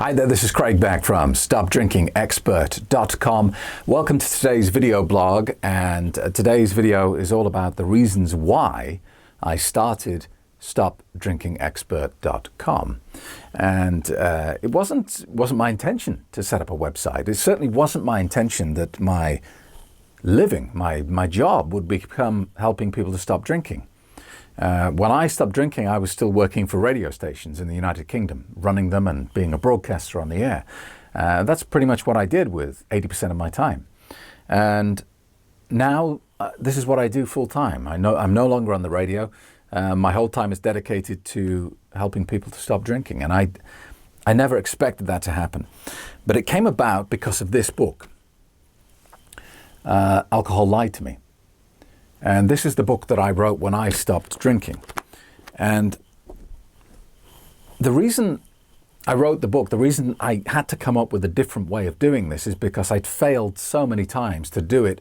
Hi there, this is Craig back from StopDrinkingExpert.com. Welcome to today's video blog, and today's video is all about the reasons why I started StopDrinkingExpert.com. And it wasn't my intention to set up a website. It certainly wasn't my intention that my living, my job would become helping people to stop drinking. When I stopped drinking, I was still working for radio stations in the United Kingdom, running them and being a broadcaster on the air. That's pretty much what I did with 80% of my time. And now this is what I do full time. I'm no longer on the radio. My whole time is dedicated to helping people to stop drinking. And I never expected that to happen. But it came about because of this book, Alcohol Lied to Me. And this is the book that I wrote when I stopped drinking. And the reason I wrote the book, the reason I had to come up with a different way of doing this is because I'd failed so many times to do it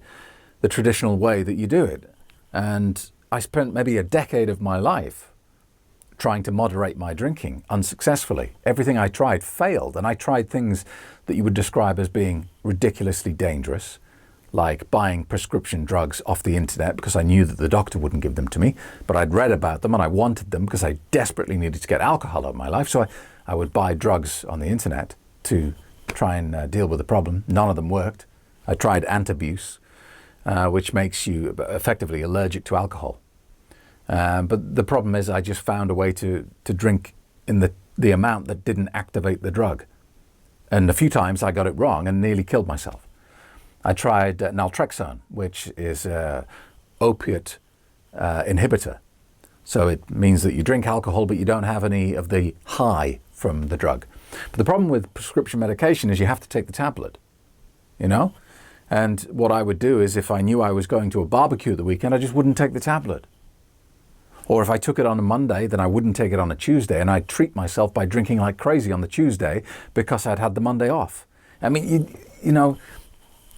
the traditional way that you do it. And I spent maybe a decade of my life trying to moderate my drinking unsuccessfully. Everything I tried failed, and I tried things that you would describe as being ridiculously dangerous, like buying prescription drugs off the internet because I knew that the doctor wouldn't give them to me, but I'd read about them and I wanted them because I desperately needed to get alcohol out of my life. So I would buy drugs on the internet to try and deal with the problem. None of them worked. I tried antabuse, which makes you effectively allergic to alcohol. But the problem is I just found a way to drink in the amount that didn't activate the drug. And a few times I got it wrong and nearly killed myself. I tried naltrexone, which is an opiate inhibitor. So it means that you drink alcohol, but you don't have any of the high from the drug. But the problem with prescription medication is you have to take the tablet, you know? And what I would do is if I knew I was going to a barbecue at the weekend, I just wouldn't take the tablet. Or if I took it on a Monday, then I wouldn't take it on a Tuesday, and I'd treat myself by drinking like crazy on the Tuesday because I'd had the Monday off. I mean, you know,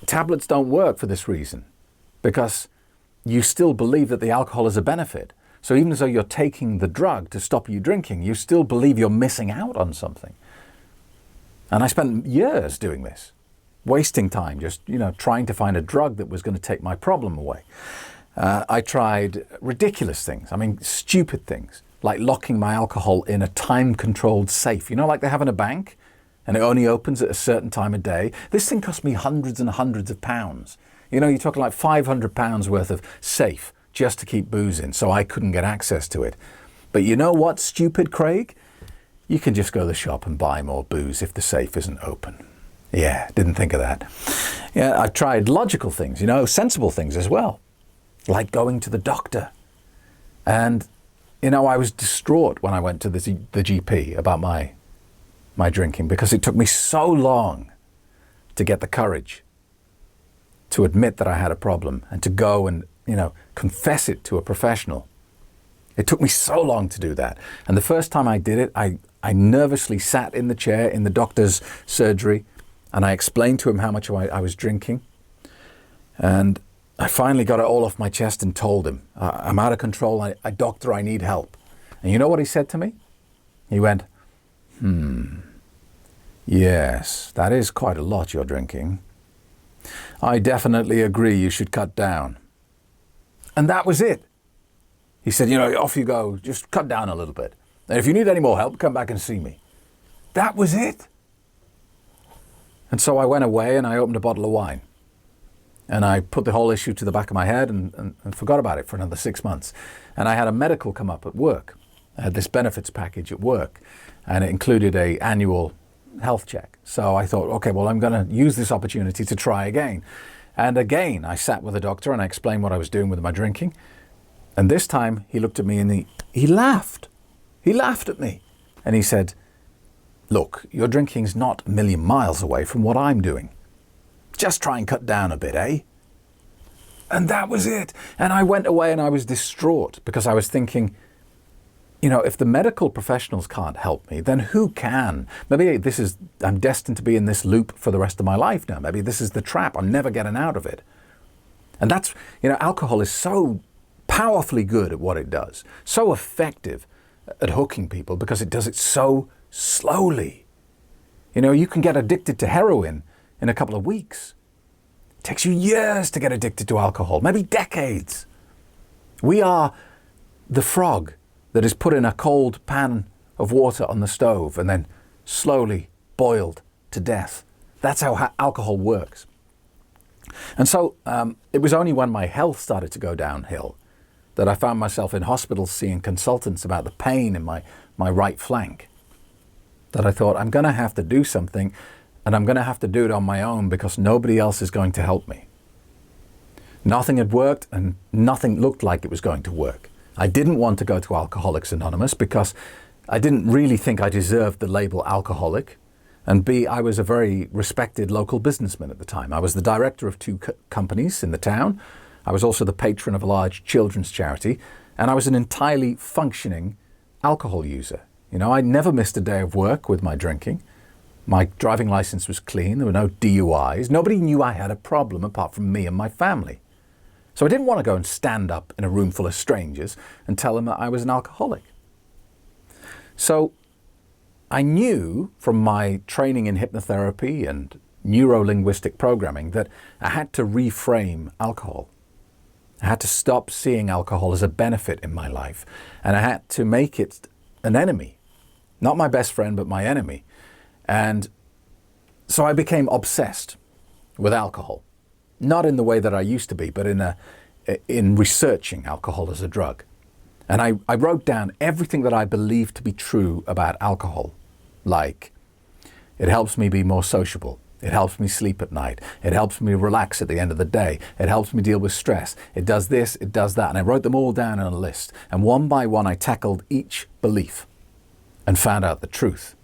tablets don't work for this reason, because you still believe that the alcohol is a benefit. So even though you're taking the drug to stop you drinking, you still believe you're missing out on something. And I spent years doing this, wasting time just, trying to find a drug that was going to take my problem away. I tried ridiculous things, stupid things, like locking my alcohol in a time-controlled safe, like they have in a bank. And it only opens at a certain time of day. This thing cost me hundreds and hundreds of pounds. You're talking like £500 worth of safe just to keep booze in, so I couldn't get access to it. But you know what, stupid Craig? You can just go to the shop and buy more booze if the safe isn't open. Yeah, didn't think of that. Yeah, I tried logical things, sensible things as well, like going to the doctor. And, I was distraught when I went to the GP about my drinking, because it took me so long to get the courage to admit that I had a problem and to go and, confess it to a professional. It took me so long to do that. And the first time I did it, I nervously sat in the chair in the doctor's surgery, and I explained to him how much I was drinking. And I finally got it all off my chest and told him, I'm out of control. Doctor, I need help. And you know what he said to me? He went, yes, that is quite a lot you're drinking. I definitely agree you should cut down. And that was it. He said, off you go, just cut down a little bit. And if you need any more help, come back and see me. That was it. And so I went away and I opened a bottle of wine. And I put the whole issue to the back of my head and forgot about it for another 6 months. And I had a medical come up at work. I had this benefits package at work, and it included an annual health check. So I thought, okay, well, I'm going to use this opportunity to try again. And again, I sat with the doctor and I explained what I was doing with my drinking. And this time he looked at me and he laughed. He laughed at me. And he said, look, your drinking's not a million miles away from what I'm doing. Just try and cut down a bit, eh? And that was it. And I went away and I was distraught, because I was thinking, if the medical professionals can't help me, then who can? Maybe I'm destined to be in this loop for the rest of my life now. Maybe this is the trap. I'm never getting out of it. And that's, alcohol is so powerfully good at what it does, so effective at hooking people, because it does it so slowly. You know, you can get addicted to heroin in a couple of weeks. It takes you years to get addicted to alcohol, maybe decades. We are the frog that is put in a cold pan of water on the stove and then slowly boiled to death. That's how alcohol works. And so it was only when my health started to go downhill that I found myself in hospital seeing consultants about the pain in my right flank, that I thought, I'm going to have to do something, and I'm going to have to do it on my own because nobody else is going to help me. Nothing had worked and nothing looked like it was going to work. I didn't want to go to Alcoholics Anonymous because I didn't really think I deserved the label alcoholic. And B, I was a very respected local businessman at the time. I was the director of 2 companies in the town. I was also the patron of a large children's charity. And I was an entirely functioning alcohol user. You know, I never missed a day of work with my drinking. My driving license was clean. There were no DUIs. Nobody knew I had a problem apart from me and my family. So I didn't want to go and stand up in a room full of strangers and tell them that I was an alcoholic. So I knew from my training in hypnotherapy and neuro-linguistic programming that I had to reframe alcohol. I had to stop seeing alcohol as a benefit in my life, and I had to make it an enemy. Not my best friend, but my enemy. And so I became obsessed with alcohol. Not in the way that I used to be, but in researching alcohol as a drug. And I wrote down everything that I believed to be true about alcohol. Like, it helps me be more sociable. It helps me sleep at night. It helps me relax at the end of the day. It helps me deal with stress. It does this, it does that. And I wrote them all down on a list. And one by one, I tackled each belief and found out the truth.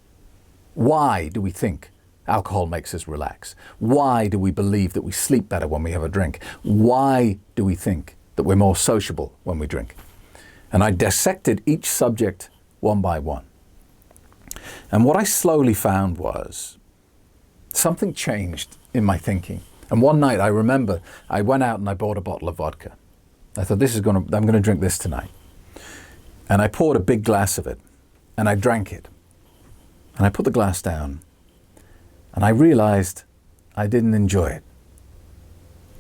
Why do we think alcohol makes us relax? Why do we believe that we sleep better when we have a drink? Why do we think that we're more sociable when we drink? And I dissected each subject one by one. And what I slowly found was something changed in my thinking. And one night I remember I went out and I bought a bottle of vodka. I thought, I'm going to drink this tonight. And I poured a big glass of it and I drank it. And I put the glass down and I realized I didn't enjoy it.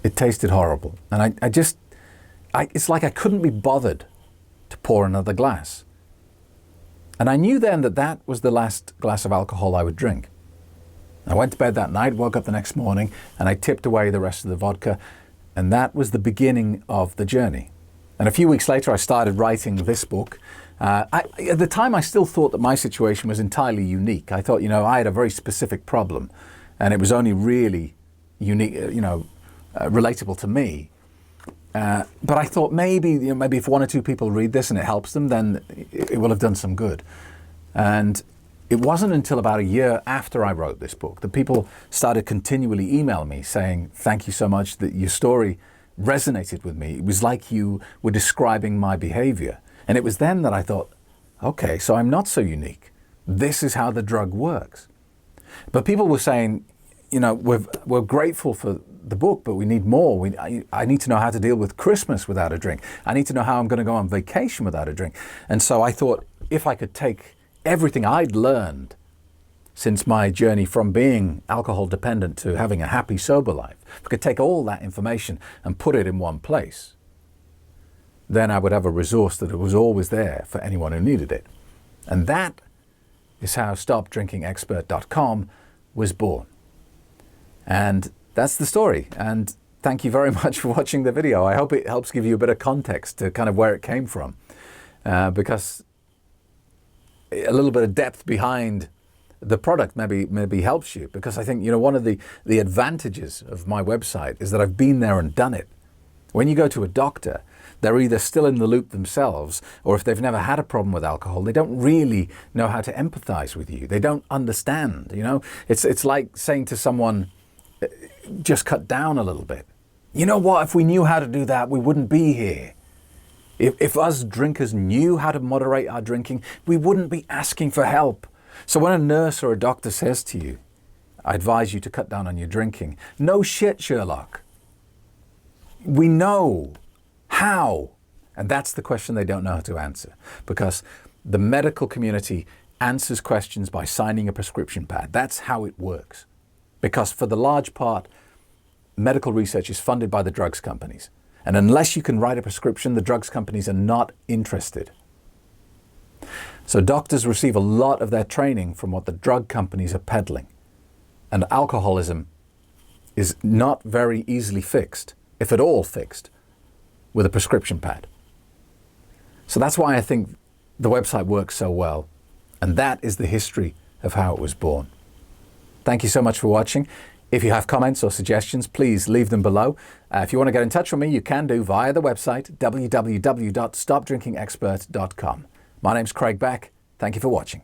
It tasted horrible. And it's like I couldn't be bothered to pour another glass. And I knew then that that was the last glass of alcohol I would drink. I went to bed that night, woke up the next morning, and I tipped away the rest of the vodka. And that was the beginning of the journey. And a few weeks later, I started writing this book. At the time, I still thought that my situation was entirely unique. I thought, I had a very specific problem, and it was only really unique, relatable to me. But I thought maybe if 1 or 2 people read this and it helps them, then it will have done some good. And it wasn't until about a year after I wrote this book that people started continually email me saying, thank you so much, that your story resonated with me. It was like you were describing my behavior. And it was then that I thought, okay, so I'm not so unique. This is how the drug works. But people were saying, we're grateful for the book, but we need more. I need to know how to deal with Christmas without a drink. I need to know how I'm going to go on vacation without a drink. And so I thought, if I could take everything I'd learned since my journey from being alcohol dependent to having a happy, sober life, if I could take all that information and put it in one place, then I would have a resource that was always there for anyone who needed it. And that is how StopDrinkingExpert.com was born. And that's the story. And thank you very much for watching the video. I hope it helps give you a bit of context to kind of where it came from. Because a little bit of depth behind the product maybe helps you. Because I think, one of the advantages of my website is that I've been there and done it. When you go to a doctor, they're either still in the loop themselves, or if they've never had a problem with alcohol, they don't really know how to empathize with you. They don't understand, It's like saying to someone, just cut down a little bit. You know what? If we knew how to do that, we wouldn't be here. If us drinkers knew how to moderate our drinking, we wouldn't be asking for help. So when a nurse or a doctor says to you, I advise you to cut down on your drinking, no shit, Sherlock. We know how. And that's the question they don't know how to answer, because the medical community answers questions by signing a prescription pad. That's how it works. Because for the large part, medical research is funded by the drugs companies. And unless you can write a prescription, the drugs companies are not interested. So doctors receive a lot of their training from what the drug companies are peddling. And alcoholism is not very easily fixed, if at all fixed, with a prescription pad. So that's why I think the website works so well. And that is the history of how it was born. Thank you so much for watching. If you have comments or suggestions, please leave them below. If you want to get in touch with me, you can do via the website, www.stopdrinkingexpert.com. My name's Craig Beck. Thank you for watching.